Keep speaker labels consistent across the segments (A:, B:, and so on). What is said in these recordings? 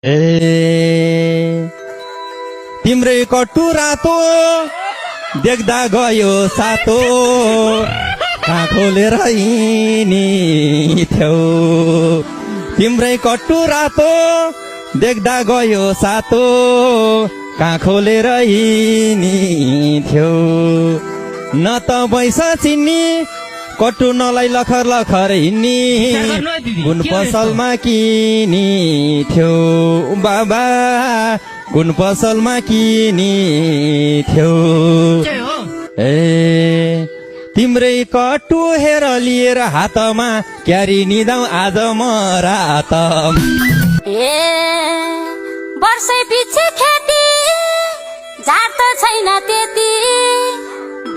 A: ए तिम्रै कट्टु रातो देख्दा गयो सातो कहाँ खोलेर हिँड्थ्यौ तिम्रै कट्टु रातो देख्दा गयो सातो कहाँ खोलेर हिँड्थ्यौ न त भैँस चिन्नी कट्टु नलाई लखर लखर हिँड्नी कुन पसलमा किनिथ्यौ बाबा कुन पसलमा किनिथ्यौ ए तिम्रै कट्टु हेर लिएर हातमा क्यारी निदाउ आज म रात
B: ए वर्षै पछि खेती झार त छैन त्यति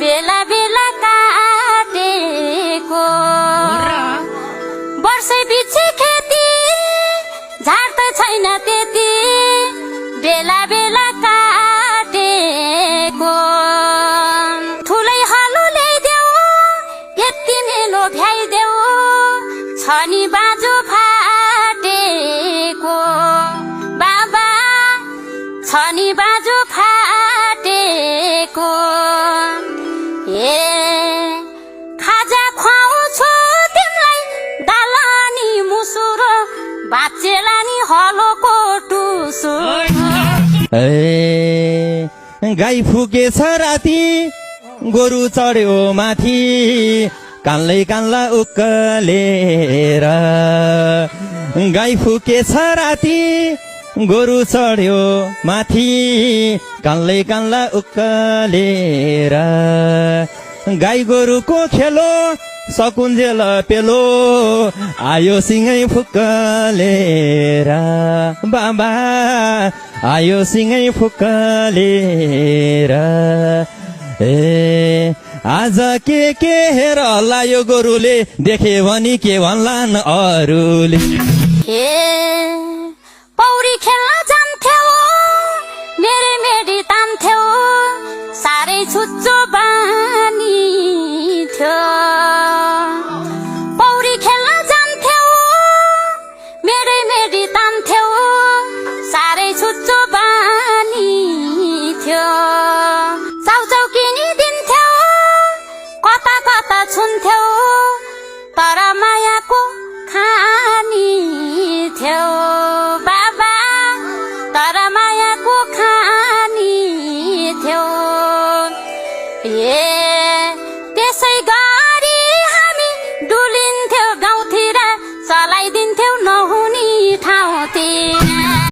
B: बेला बेला काटेको वर्षै पछि खेती झार त छैन त्यति बेला बेला काटेको ठुलै हलो ल्याइदेऊ यति मेलो भ्याइदेऊ छ नि बाजो फाटेको बाबा छ नि बाजो फाटेको ए खाजा खुवाउँछु तिमीलाई दालानी मुसुरो बाचेला नि हलोको टुसो
A: ए गाई फुकेछ राति गोरु चढ्यो माथि कानलै कानला उक्कलेर गाई फुकेछ राति गोरु चढ्यो माथि कानलै कानला उक्कलेर गाई गोरुको खेलो सकुन्जेल पेलो आयो सिंगै फुक्कलेर बाबा आयो सिंगै फुक्कलेर ए आज के हेर लायो गोरुले देखे भनी के भन्लान् अरूले
B: ए